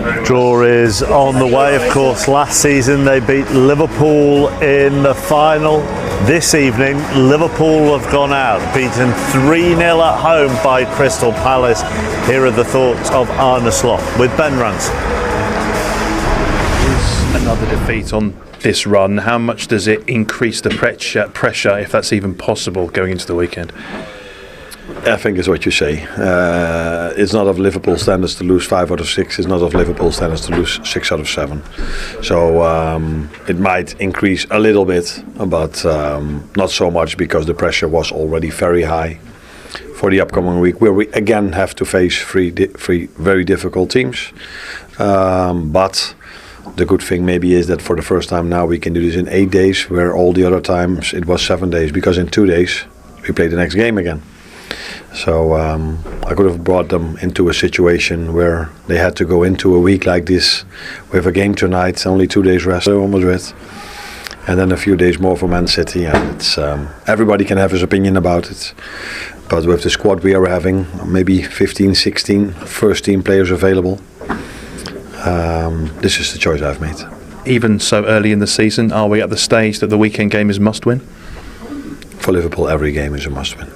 Draw is on the way, of course. Last season they beat Liverpool in the final. This evening, Liverpool have gone out, beaten 3-0 at home by Crystal Palace. Here are the thoughts of Arne Slot with Ben Ransom. Another defeat on this run. How much does it increase the pressure, if that's even possible, going into the weekend? I think it's what you say. It's not of Liverpool standards to lose 5 out of 6. It's not of Liverpool standards to lose 6 out of 7. So it might increase a little bit, but not so much, because the pressure was already very high for the upcoming week, where we again have to face three very difficult teams. But the good thing maybe is that for the first time now we can do this in 8 days, where all the other times it was 7 days, because in 2 days we play the next game again. So I could have brought them into a situation where they had to go into a week like this with a game tonight, only 2 days rest for Madrid, and then a few days more for Man City. And it's everybody can have his opinion about it, but with the squad we are having, maybe 15, 16 first team players available, this is the choice I've made. Even so early in the season, are we at the stage that the weekend game is must win? For Liverpool, every game is a must win.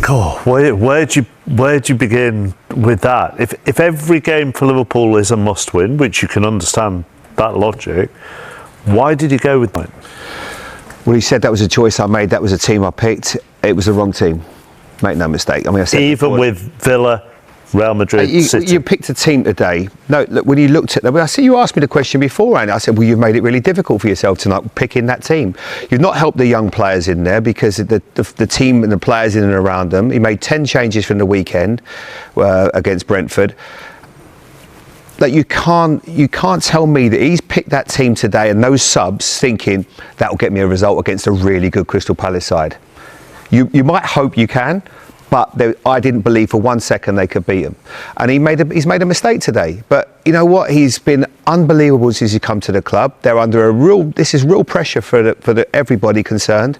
God, where'd you begin with that? If every game for Liverpool is a must-win, which you can understand that logic, why did you go with that? Well, he said that was a choice I made. That was a team I picked. It was the wrong team. Make no mistake. I mean, I said even before, with Villa, Real Madrid, City. You picked a team today. No, look, when you looked at them, I see you asked me the question before, and I said, well, you've made it really difficult for yourself tonight picking that team. You've not helped the young players in there, because the team and the players in and around them. He made 10 changes from the weekend against Brentford. Like, you can't tell me that he's picked that team today and those subs thinking that'll get me a result against a really good Crystal Palace side. You might hope you can, but I didn't believe for 1 second they could beat him. And he's made a mistake today. But you know what? He's been unbelievable since he's come to the club. They're under this is real pressure for everybody concerned.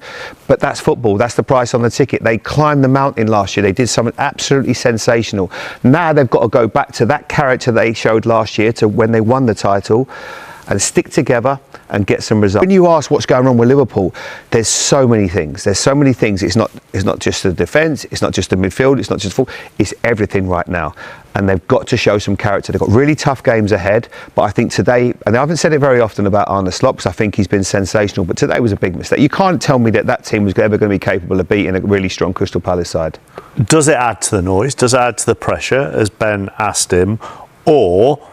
But that's football. That's the price on the ticket. They climbed the mountain last year. They did something absolutely sensational. Now they've got to go back to that character they showed last year, to when they won the title, and stick together and get some results. When you ask what's going on with Liverpool, there's so many things. It's not just the defence, it's not just the midfield, it's not just full, it's everything right now. And they've got to show some character. They've got really tough games ahead, but I think today, and I haven't said it very often about Arne Slot, because I think he's been sensational, but today was a big mistake. You can't tell me that team was ever going to be capable of beating a really strong Crystal Palace side. Does it add to the noise? Does it add to the pressure, as Ben asked him? Or,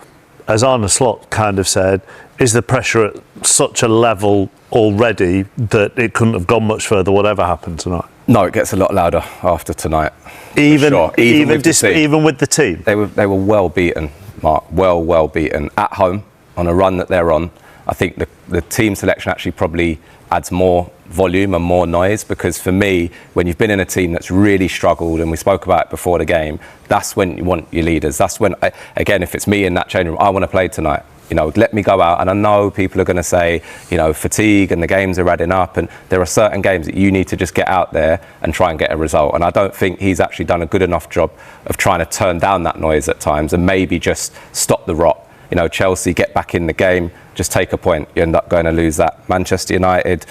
as Arne Slot kind of said, is the pressure at such a level already that it couldn't have gone much further, whatever happened tonight? No, it gets a lot louder after tonight. Even with the team? They were well beaten, Mark, well beaten at home on a run that they're on. I think the team selection actually probably adds more volume and more noise, because for me, when you've been in a team that's really struggled, and we spoke about it before the game, that's when you want your leaders. That's when, again, if it's me in that changing room, I want to play tonight. You know, let me go out. And I know people are going to say, you know, fatigue and the games are adding up, and there are certain games that you need to just get out there and try and get a result. And I don't think he's actually done a good enough job of trying to turn down that noise at times and maybe just stop the rot. You know, Chelsea, get back in the game, just take a point. You end up going to lose that. Manchester United,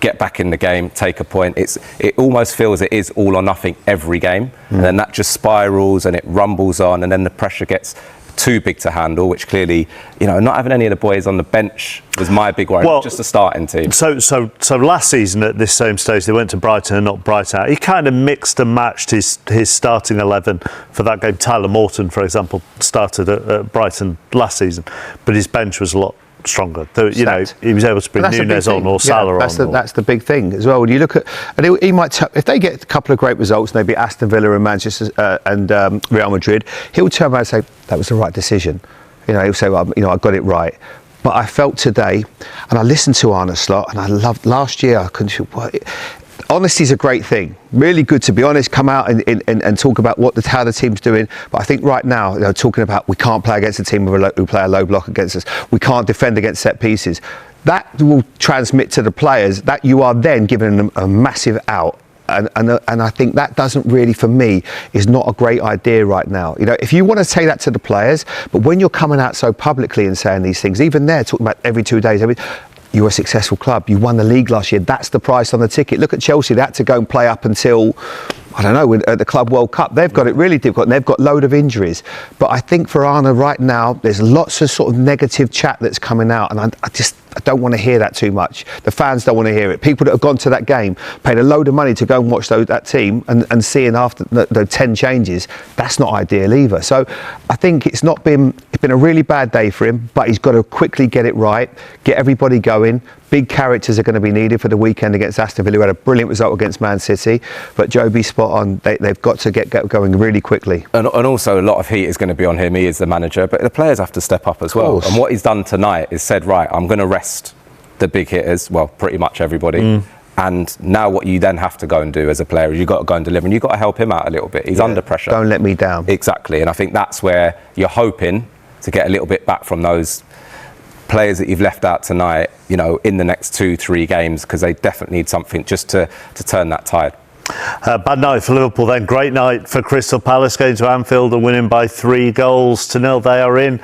get back in the game, take a point. It almost feels it is all or nothing every game. And then that just spirals and it rumbles on, and then the pressure gets too big to handle, which clearly, you know, not having any of the boys on the bench was my big worry. Well, just the starting team. So last season at this same stage they went to Brighton and knocked Brighton out. He kind of mixed and matched his starting 11 for that game. Tyler Morton, for example, started at Brighton last season, but his bench was a lot stronger. You know, he was able to bring Nunes on or Salah on. That's the big thing as well. When you look at, and he might, if they get a couple of great results, maybe Aston Villa and Manchester and Real Madrid, he'll turn around and say that was the right decision. You know, he'll say, well, you know, I got it right. But I felt today, and I listened to Arne Slot, and I loved last year. I couldn't. Honesty is a great thing. Really good to be honest. Come out and talk about how the team's doing. But I think right now they're talking about we can't play against a team who play a low block against us. We can't defend against set pieces. That will transmit to the players that you are then giving them a massive out and I think that doesn't really, for me, is not a great idea right now. You know, if you want to say that to the players, but when you're coming out so publicly and saying these things, even they're talking about every 2 days, you're a successful club. You won the league last year. That's the price on the ticket. Look at Chelsea. They had to go and play up until, I don't know, at the Club World Cup. They've got it really difficult, and they've got a load of injuries. But I think for Arne right now, there's lots of sort of negative chat that's coming out, and I don't want to hear that too much. The fans don't want to hear it. People that have gone to that game, paid a load of money to go and watch that team, and seeing after the 10 changes, that's not ideal either. So I think it's been a really bad day for him, but he's got to quickly get it right, get everybody going. Big characters are going to be needed for the weekend against Aston Villa, who had a brilliant result against Man City. But Joby's spot on. They've got to get going really quickly. And also a lot of heat is going to be on him. He is the manager, but the players have to step up as well. And what he's done tonight is said, right, I'm going to rest the big hitters, well, pretty much everybody. And now what you then have to go and do as a player is you've got to go and deliver, and you've got to help him out a little bit. He's under pressure. Don't let me down. Exactly. And I think that's where you're hoping to get a little bit back from those players that you've left out tonight, you know, in the next 2-3 games, because they definitely need something just to turn that tide. Bad night for Liverpool then. Great night for Crystal Palace, going to Anfield and winning by 3-0. They are in.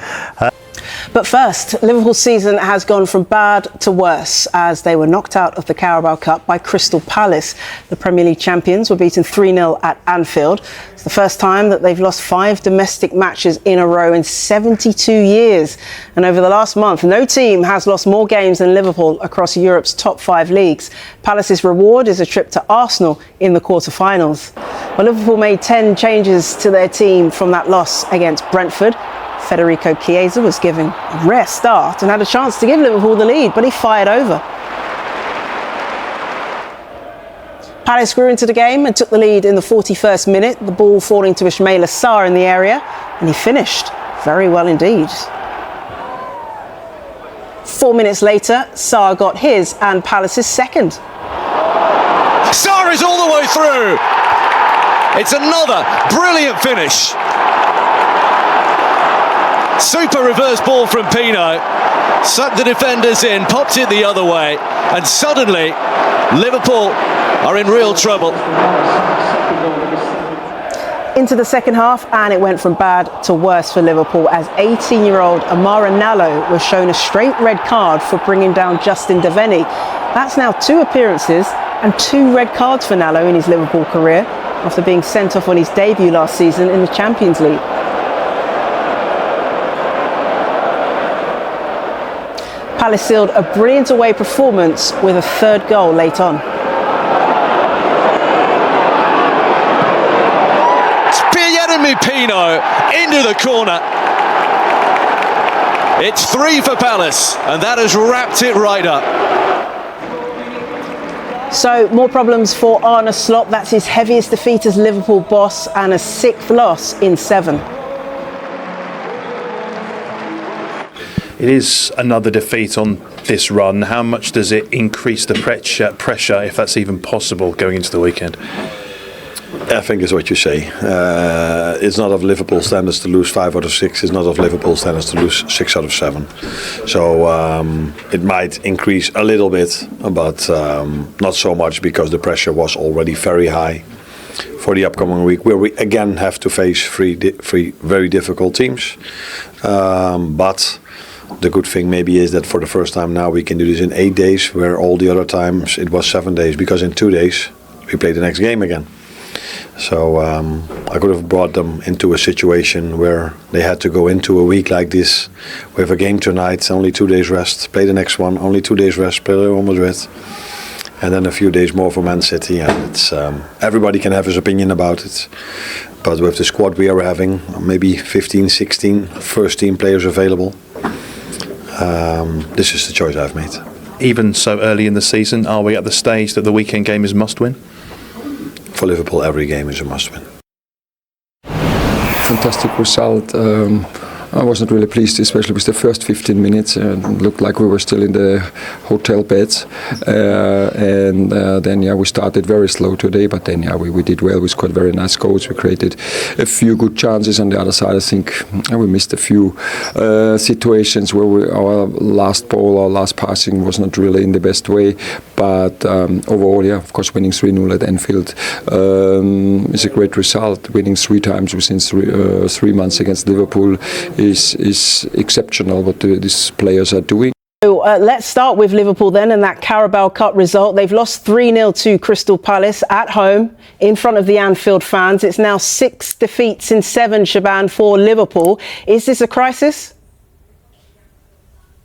But first, Liverpool's season has gone from bad to worse as they were knocked out of the Carabao Cup by Crystal Palace. The Premier League champions were beaten 3-0 at Anfield. It's the first time that they've lost 5 domestic matches in a row in 72 years. And over the last month, no team has lost more games than Liverpool across Europe's top 5 leagues. Palace's reward is a trip to Arsenal in the quarter-finals. Well, Liverpool made 10 changes to their team from that loss against Brentford. Federico Chiesa was given a rare start and had a chance to give Liverpool the lead, but he fired over. Palace grew into the game and took the lead in the 41st minute, the ball falling to Ismaila Sarr in the area, and he finished very well indeed. 4 minutes later, Sarr got his and Palace's second. Sarr is all the way through. It's another brilliant finish. Super reverse ball from Pino, sucked the defenders in, popped it the other way, and suddenly Liverpool are in real trouble. Into the second half, and it went from bad to worse for Liverpool as 18-year-old Amara Nallo was shown a straight red card for bringing down Justin Devenny. That's now 2 appearances and 2 red cards for Nallo in his Liverpool career after being sent off on his debut last season in the Champions League. Palace sealed a brilliant away performance with a 3rd goal late on. It's Yeremy Pino into the corner. It's 3 for Palace, and that has wrapped it right up. So, more problems for Arne Slot. That's his heaviest defeat as Liverpool boss and a 6th loss in 7. It is another defeat on this run. How much does it increase the pressure, if that's even possible, going into the weekend? I think it's what you say. It's not of Liverpool standards to lose 5 out of 6. It's not of Liverpool standards to lose 6 out of 7. So it might increase a little bit, but not so much, because the pressure was already very high for the upcoming week, where we again have to face three very difficult teams. But the good thing maybe is that for the first time now we can do this in 8 days, where all the other times it was 7 days, because in 2 days we play the next game again. So I could have brought them into a situation where they had to go into a week like this. We have a game tonight, only 2 days rest, play the next one, only 2 days rest, play Real Madrid, and then a few days more for Man City. And it's everybody can have his opinion about it. But with the squad we are having, maybe 15, 16 first team players available, this is the choice I've made. Even so early in the season, are we at the stage that the weekend game is must-win? For Liverpool, every game is a must-win. Fantastic result. I wasn't really pleased, especially with the first 15 minutes. It looked like we were still in the hotel beds. And then we started very slow today, but then we did well. We scored very nice goals. We created a few good chances. On the other side, I think we missed a few situations where our last ball, our last passing was not really in the best way. But overall, yeah, of course, winning 3-0 at Anfield is a great result. Winning 3 times within 3 months against Liverpool is exceptional what these players are doing. So, let's start with Liverpool then and that Carabao Cup result. They've lost 3-0 to Crystal Palace at home in front of the Anfield fans. It's now 6 defeats in 7, Shaban, for Liverpool. Is this a crisis?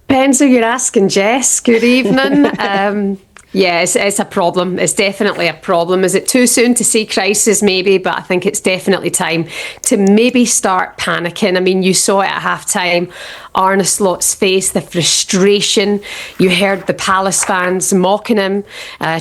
Depends who you're asking, Jess. Good evening. Yeah, it's a problem. It's definitely a problem. Is it too soon to see crisis? Maybe, but I think it's definitely time to maybe start panicking. I mean, you saw it at half-time. Arne Slot's face, the frustration. You heard the Palace fans mocking him,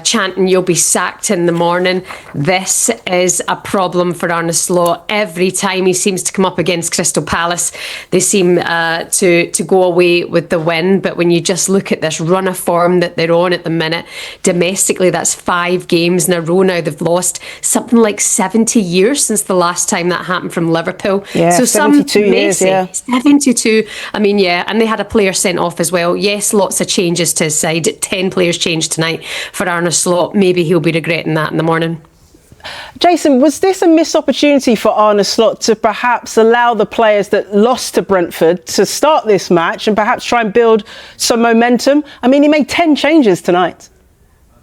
chanting, "You'll be sacked in the morning." This is a problem for Arne Slot. Every time he seems to come up against Crystal Palace, they seem to go away with the win. But when you just look at this run of form that they're on at the minute, domestically, that's 5 games in a row now they've lost. Something like 70 years since the last time that happened from Liverpool. Yeah, so 72 years, yeah. 72. I mean, yeah, and they had a player sent off as well. Yes, lots of changes to his side. 10 players changed tonight for Arne Slot. Maybe he'll be regretting that in the morning. Jason, was this a missed opportunity for Arne Slot to perhaps allow the players that lost to Brentford to start this match and perhaps try and build some momentum? I mean, he made 10 changes tonight.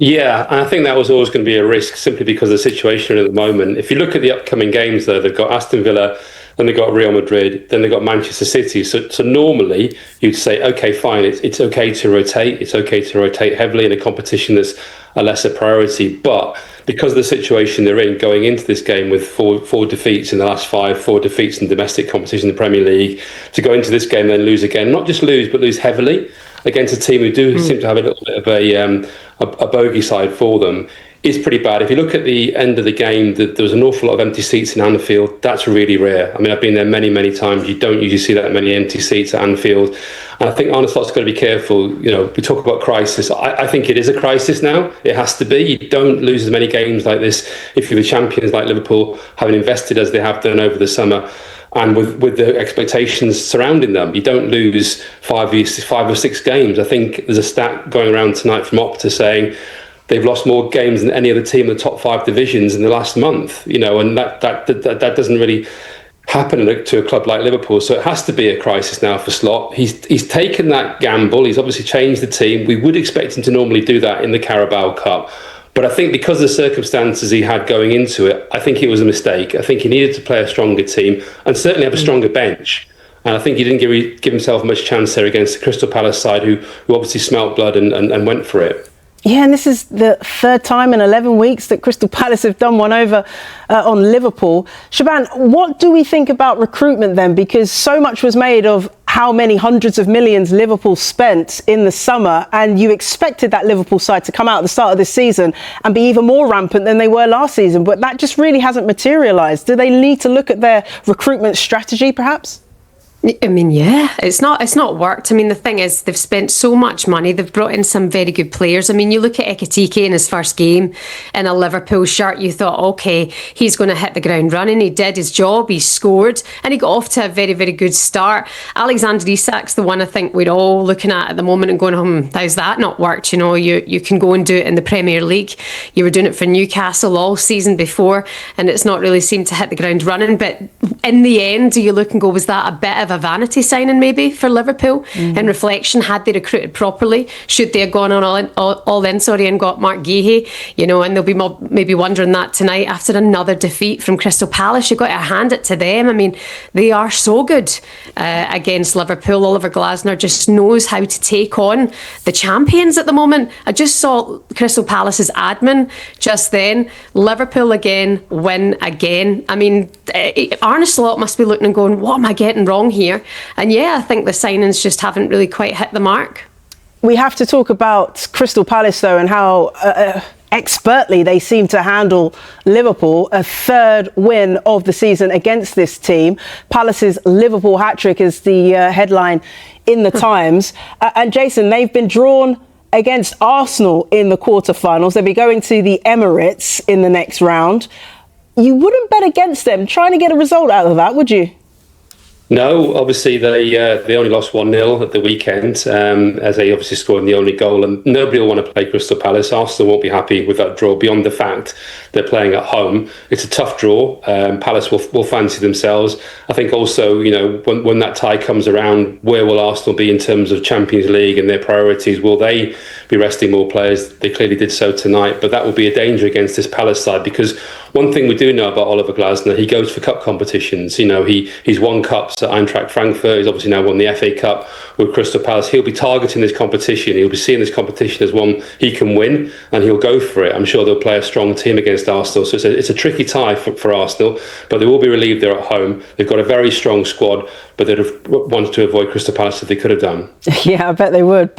Yeah, and I think that was always going to be a risk simply because of the situation at the moment. If you look at the upcoming games, though, they've got Aston Villa, then they've got Real Madrid, then they've got Manchester City. So normally you'd say, OK, fine, it's OK to rotate. It's OK to rotate heavily in a competition that's a lesser priority. But because of the situation they're in, going into this game with four defeats in the last 5, 4 defeats in domestic competition in the Premier League, to go into this game and then lose again, not just lose, but lose heavily against a team who do seem to have a little bit of a bogey side for them, is pretty bad. If you look at the end of the game, there was an awful lot of empty seats in Anfield. That's really rare. I mean, I've been there many, many times. You don't usually see that many empty seats at Anfield. And I think Arne Slot's got to be careful. You know, we talk about crisis. I think it is a crisis now. It has to be. You don't lose as many games like this if you're the champions like Liverpool, having invested as they have done over the summer. And with the expectations surrounding them, you don't lose 5 or 6 games. I think there's a stat going around tonight from Opta saying they've lost more games than any other team in the top 5 divisions in the last month. You know, and that doesn't really happen to a club like Liverpool. So it has to be a crisis now for Slot. He's taken that gamble. He's obviously changed the team. We would expect him to normally do that in the Carabao Cup. But I think because of the circumstances he had going into it, I think it was a mistake. I think he needed to play a stronger team and certainly have a stronger bench. And I think he didn't give himself much chance there against the Crystal Palace side, who obviously smelt blood and went for it. Yeah, and this is the 3rd time in 11 weeks that Crystal Palace have done one over on Liverpool. Shaban, what do we think about recruitment then? Because so much was made of how many hundreds of millions Liverpool spent in the summer, and you expected that Liverpool side to come out at the start of this season and be even more rampant than they were last season. But that just really hasn't materialised. Do they need to look at their recruitment strategy, perhaps? I mean, yeah, it's not worked. I mean, the thing is, they've spent so much money. They've brought in some very good players. I mean, you look at Ekitike in his first game in a Liverpool shirt, you thought, OK, he's going to hit the ground running. He did his job, he scored, and he got off to a very, very good start. Alexander Isak's the one I think we're all looking at the moment and going, how's that not worked? You know, you can go and do it in the Premier League. You were doing it for Newcastle all season before, and it's not really seemed to hit the ground running. But in the end, do you look and go, was that a bit of a vanity signing maybe for Liverpool? In reflection, had they recruited properly, should they have gone on all in and got Mark Guéhi, you know, and they'll be maybe wondering that tonight after another defeat from Crystal Palace. You've got to hand it to them. I mean, they are so good against Liverpool. Oliver Glasner just knows how to take on the champions at the moment. I just saw Crystal Palace's admin just then. Liverpool again, win again. I mean, Arne Slot must be looking and going, what am I getting wrong here? And yeah, I think the signings just haven't really quite hit the mark. We have to talk about Crystal Palace, though, and how expertly they seem to handle Liverpool. A 3rd win of the season against this team. Palace's Liverpool hat-trick is the headline in the Times. And Jason, they've been drawn against Arsenal in the quarterfinals. They'll be going to the Emirates in the next round. You wouldn't bet against them trying to get a result out of that, would you? No, obviously they only lost 1-0 at the weekend, as they obviously scored the only goal, and nobody will want to play Crystal Palace. Arsenal won't be happy with that draw, beyond the fact they're playing at home. It's a tough draw. Palace will fancy themselves. I think also, when that tie comes around, where will Arsenal be in terms of Champions League and their priorities? Will they be resting more players? They clearly did so tonight, but that will be a danger against this Palace side, because one thing we do know about Oliver Glasner, he goes for cup competitions. He's won cups at Eintracht Frankfurt. He's obviously now won the FA Cup with Crystal Palace. He'll be targeting this competition. He'll be seeing this competition as one he can win, and he'll go for it. I'm sure they'll play a strong team against Arsenal. So it's a tricky tie for Arsenal, but they will be relieved they're at home. They've got a very strong squad, but they'd have wanted to avoid Crystal Palace if they could have done. Yeah, I bet they would.